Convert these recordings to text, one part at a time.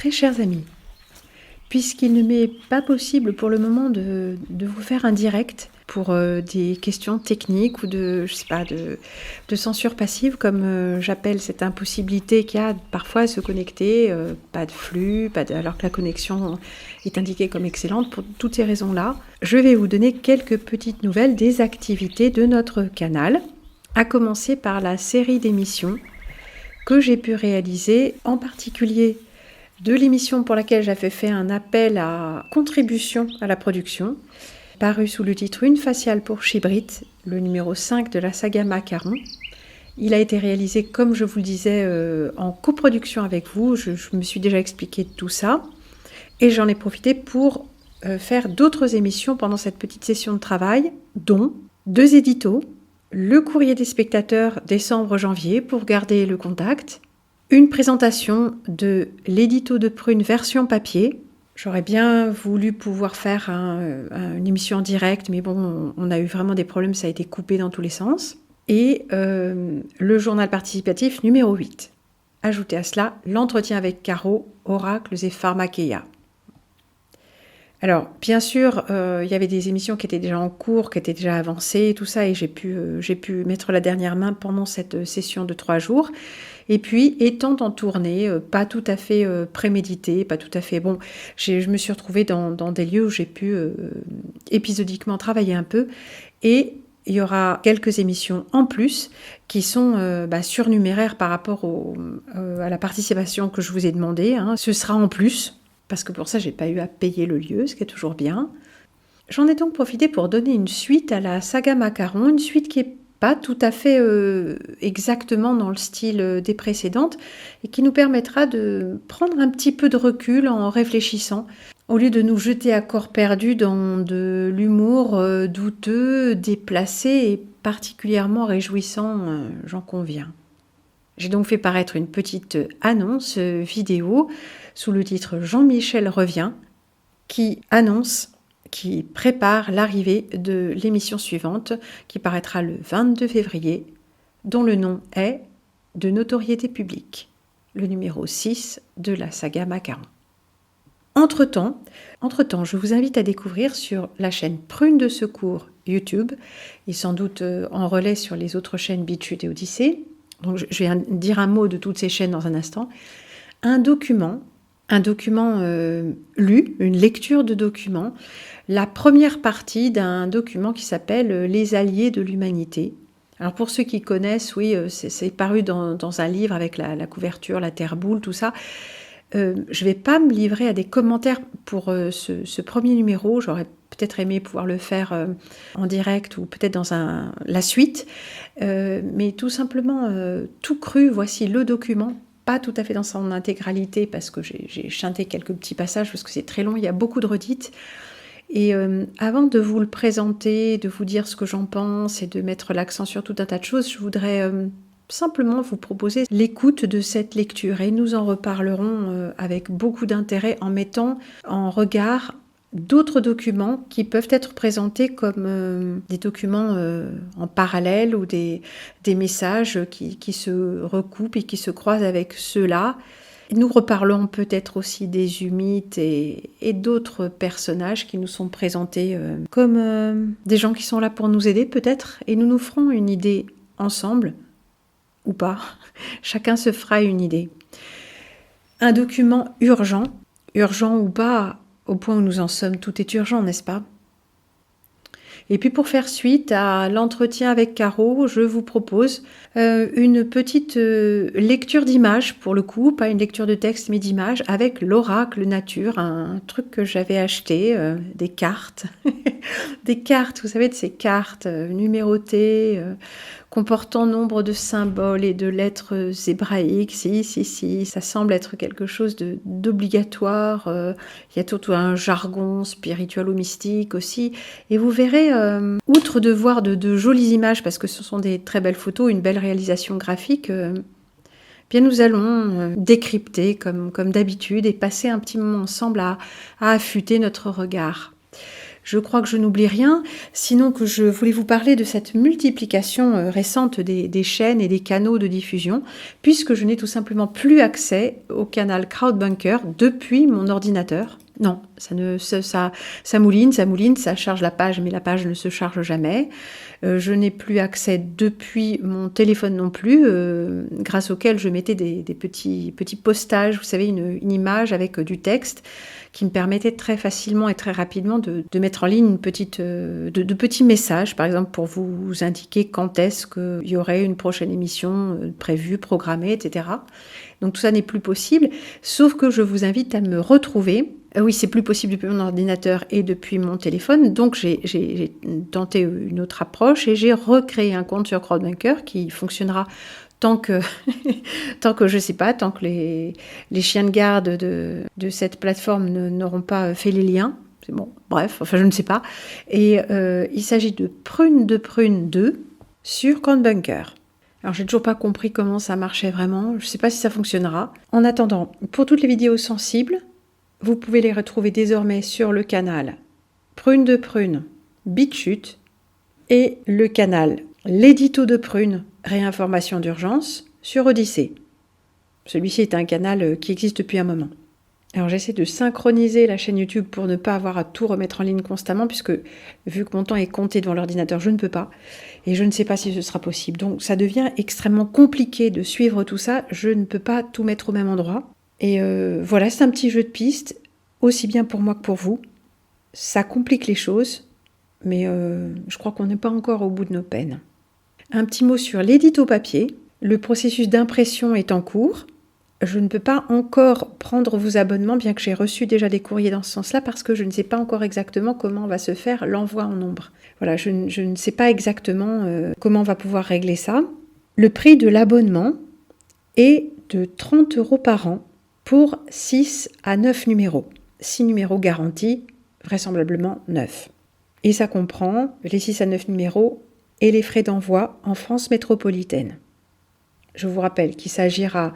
Très chers amis, puisqu'il ne m'est pas possible pour le moment de vous faire un direct pour des questions techniques ou de censure passive, comme j'appelle cette impossibilité qu'il y a parfois à se connecter, pas de flux, alors que la connexion est indiquée comme excellente. Pour toutes ces raisons-là, je vais vous donner quelques petites nouvelles des activités de notre canal, à commencer par la série d'émissions que j'ai pu réaliser, en particulier de l'émission pour laquelle j'avais fait un appel à contribution à la production, paru sous le titre Une faciale pour Chibrit, le numéro 5 de la saga Macaron. Il a été réalisé, comme je vous le disais, en coproduction avec vous. Je me suis déjà expliqué tout ça. Et j'en ai profité pour faire d'autres émissions pendant cette petite session de travail, dont 2 éditos, le courrier des spectateurs décembre-janvier pour garder le contact, une présentation de l'édito de Prune version papier. J'aurais bien voulu pouvoir faire une émission en direct, mais bon, on a eu vraiment des problèmes, ça a été coupé dans tous les sens. Et le journal participatif numéro 8. Ajoutez à cela l'entretien avec Caro, Oracles et Pharmakeia. Alors, bien sûr, il y avait des émissions qui étaient déjà en cours, qui étaient déjà avancées, tout ça, et j'ai pu mettre la dernière main pendant cette session de 3 jours. Et puis, étant en tournée, pas tout à fait prémédité, pas tout à fait... Bon, je me suis retrouvée dans des lieux où j'ai pu épisodiquement travailler un peu, et il y aura quelques émissions en plus qui sont surnuméraires par rapport à la participation que je vous ai demandé. Hein. Ce sera en plus, parce que pour ça, j'ai pas eu à payer le lieu, ce qui est toujours bien. J'en ai donc profité pour donner une suite à la saga Macaron, une suite qui est pas tout à fait exactement dans le style des précédentes et qui nous permettra de prendre un petit peu de recul en réfléchissant, au lieu de nous jeter à corps perdu dans de l'humour douteux, déplacé et particulièrement réjouissant, j'en conviens. J'ai donc fait paraître une petite annonce vidéo sous le titre Jean-Michel revient, qui prépare l'arrivée de l'émission suivante, qui paraîtra le 22 février, dont le nom est De notoriété publique, le numéro 6 de la saga Macaron. Entre-temps, je vous invite à découvrir sur la chaîne Prune de Secours YouTube, et sans doute en relais sur les autres chaînes BitChute et Odyssée, donc je vais dire un mot de toutes ces chaînes dans un instant, un document lu, une lecture de document, la première partie d'un document qui s'appelle Les Alliés de l'Humanité. Alors pour ceux qui connaissent, oui, c'est paru dans un livre avec la couverture, la terre boule, tout ça. Je ne vais pas me livrer à des commentaires pour ce premier numéro. J'aurais peut-être aimé pouvoir le faire en direct ou peut-être dans la suite. Mais tout simplement, tout cru, voici le document. Pas tout à fait dans son intégralité parce que j'ai chanté quelques petits passages parce que c'est très long, il y a beaucoup de redites. Et avant de vous le présenter, de vous dire ce que j'en pense et de mettre l'accent sur tout un tas de choses, je voudrais simplement vous proposer l'écoute de cette lecture et nous en reparlerons avec beaucoup d'intérêt en mettant en regard d'autres documents qui peuvent être présentés comme des documents en parallèle ou des messages qui se recoupent et qui se croisent avec ceux-là. Nous reparlons peut-être aussi des Humites et d'autres personnages qui nous sont présentés comme des gens qui sont là pour nous aider peut-être, et nous nous ferons une idée ensemble, ou pas, chacun se fera une idée. Un document urgent ou pas, au point où nous en sommes, tout est urgent, n'est-ce pas ? Et puis pour faire suite à l'entretien avec Caro, je vous propose une petite lecture d'images, pour le coup, pas une lecture de texte mais d'images, avec l'oracle nature, un truc que j'avais acheté, des cartes, des cartes, vous savez, de ces cartes numérotées, comportant nombre de symboles et de lettres hébraïques. Si, ça semble être quelque chose d'obligatoire. Il y a tout un jargon spirituel ou mystique aussi. Et vous verrez, outre de voir de jolies images, parce que ce sont des très belles photos, une belle réalisation graphique, bien nous allons décrypter comme d'habitude et passer un petit moment ensemble à affûter notre regard. Je crois que je n'oublie rien, sinon que je voulais vous parler de cette multiplication récente des chaînes et des canaux de diffusion, puisque je n'ai tout simplement plus accès au canal Crowdbunker depuis mon ordinateur. Non, ça mouline, ça charge la page, mais la page ne se charge jamais. Je n'ai plus accès depuis mon téléphone non plus, grâce auquel je mettais des petits postages, vous savez, une image avec du texte qui me permettait très facilement et très rapidement de mettre en ligne de petits messages, par exemple pour vous indiquer quand est-ce qu'il y aurait une prochaine émission prévue, programmée, etc. Donc tout ça n'est plus possible, sauf que je vous invite à me retrouver. Oui, c'est plus possible depuis mon ordinateur et depuis mon téléphone, donc j'ai tenté une autre approche et j'ai recréé un compte sur Crowdbunker qui fonctionnera tant que je sais pas, tant que les chiens de garde de cette plateforme n'auront pas fait les liens. C'est bon, bref, enfin je ne sais pas. Et il s'agit de Prune 2 sur Crowdbunker. Alors j'ai toujours pas compris comment ça marchait vraiment, je sais pas si ça fonctionnera. En attendant, pour toutes les vidéos sensibles, vous pouvez les retrouver désormais sur le canal Prune de Prune, BitChute et le canal L'édito de Prune, réinformation d'urgence, sur Odyssée. Celui-ci est un canal qui existe depuis un moment. Alors j'essaie de synchroniser la chaîne YouTube pour ne pas avoir à tout remettre en ligne constamment, puisque vu que mon temps est compté devant l'ordinateur, je ne peux pas. Et je ne sais pas si ce sera possible. Donc ça devient extrêmement compliqué de suivre tout ça. Je ne peux pas tout mettre au même endroit. Et voilà, c'est un petit jeu de piste, aussi bien pour moi que pour vous. Ça complique les choses, mais je crois qu'on n'est pas encore au bout de nos peines. Un petit mot sur l'édito papier. Le processus d'impression est en cours. Je ne peux pas encore prendre vos abonnements, bien que j'ai reçu déjà des courriers dans ce sens-là, parce que je ne sais pas encore exactement comment va se faire l'envoi en nombre. Voilà, je ne sais pas exactement comment on va pouvoir régler ça. Le prix de l'abonnement est de 30 € par an pour 6 à 9 numéros. 6 numéros garantis, vraisemblablement 9. Et ça comprend les 6 à 9 numéros et les frais d'envoi en France métropolitaine. Je vous rappelle qu'il s'agira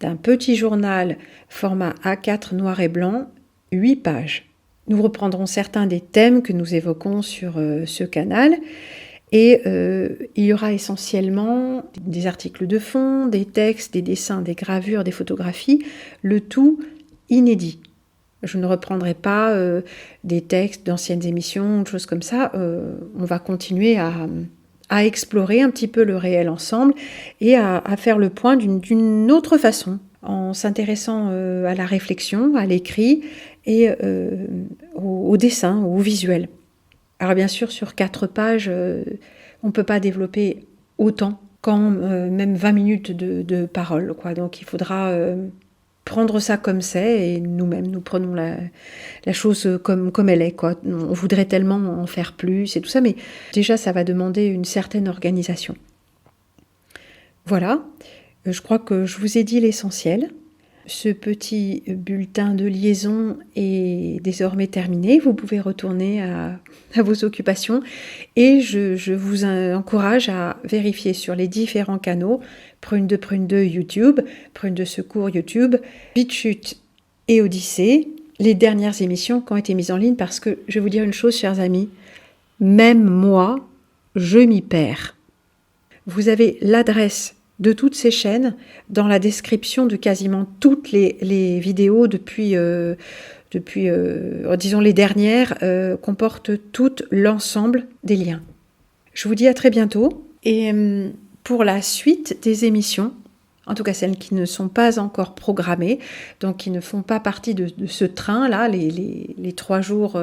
d'un petit journal format A4 noir et blanc, 8 pages. Nous reprendrons certains des thèmes que nous évoquons sur ce canal et il y aura essentiellement des articles de fond, des textes, des dessins, des gravures, des photographies, le tout inédit. Je ne reprendrai pas des textes d'anciennes émissions, des choses comme ça. On va continuer à explorer un petit peu le réel ensemble et à faire le point d'une autre façon, en s'intéressant à la réflexion, à l'écrit et au dessin, au visuel. Alors bien sûr, sur 4 pages, on ne peut pas développer autant qu'en même 20 minutes de parole, quoi. Donc il faudra prendre ça comme c'est, et nous-mêmes, nous prenons la chose comme elle est, quoi. On voudrait tellement en faire plus et tout ça, mais déjà, ça va demander une certaine organisation. Voilà, je crois que je vous ai dit l'essentiel. Ce petit bulletin de liaison est désormais terminé. Vous pouvez retourner à vos occupations et je vous encourage à vérifier sur les différents canaux Prune 2 YouTube, Prune de Secours YouTube, BitChute et Odyssée, les dernières émissions qui ont été mises en ligne, parce que je vais vous dire une chose, chers amis, même moi, je m'y perds. Vous avez l'adresse de toutes ces chaînes dans la description de quasiment toutes les vidéos depuis disons les dernières, comportent tout l'ensemble des liens. Je vous dis à très bientôt et pour la suite des émissions, en tout cas celles qui ne sont pas encore programmées, donc qui ne font pas partie de ce train-là, les 3 jours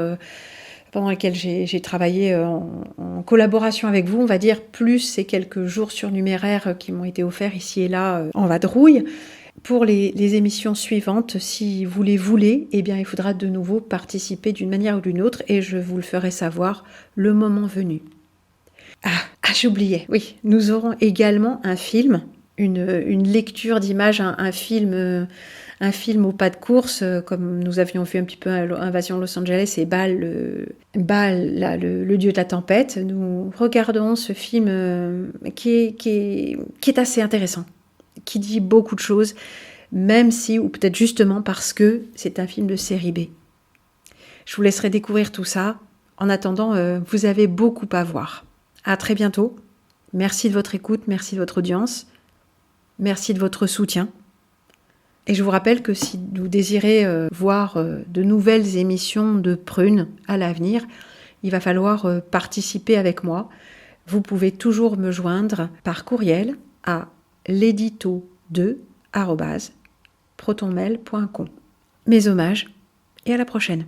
pendant lesquels j'ai travaillé en collaboration avec vous, on va dire, plus ces quelques jours surnuméraires qui m'ont été offerts ici et là en vadrouille. Pour les émissions suivantes, si vous les voulez, eh bien, il faudra de nouveau participer d'une manière ou d'une autre et je vous le ferai savoir le moment venu. J'oubliais, oui, nous aurons également un film, une lecture d'images, un film au pas de course, comme nous avions vu un petit peu à Invasion Los Angeles et Baal, le dieu de la tempête. Nous regardons ce film qui est assez intéressant, qui dit beaucoup de choses, même si, ou peut-être justement parce que c'est un film de série B. Je vous laisserai découvrir tout ça. En attendant, vous avez beaucoup à voir. À très bientôt. Merci de votre écoute, merci de votre audience, merci de votre soutien. Et je vous rappelle que si vous désirez voir de nouvelles émissions de Prune à l'avenir, il va falloir participer avec moi. Vous pouvez toujours me joindre par courriel à l'édito2@protonmail.com. Mes hommages et à la prochaine.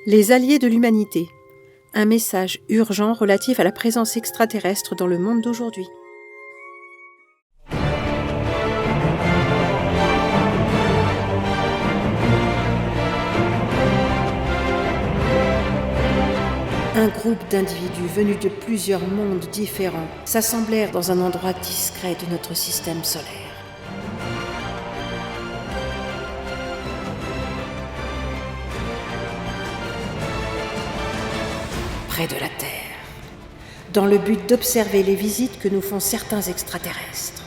Les alliés de l'humanité. Un message urgent relatif à la présence extraterrestre dans le monde d'aujourd'hui. Un groupe d'individus venus de plusieurs mondes différents s'assemblèrent dans un endroit discret de notre système solaire. Près de la Terre, dans le but d'observer les visites que nous font certains extraterrestres,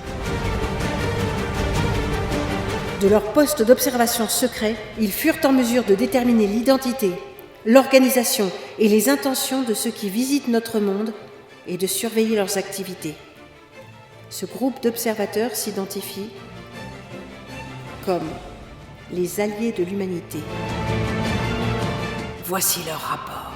de De leur poste d'observation secret, ils furent en mesure de déterminer l'identité, l'organisation et les intentions de ceux qui visitent notre monde et de surveiller leurs activités. Ce groupe d'observateurs s'identifie comme les alliés de l'humanité. Voici leur rapport.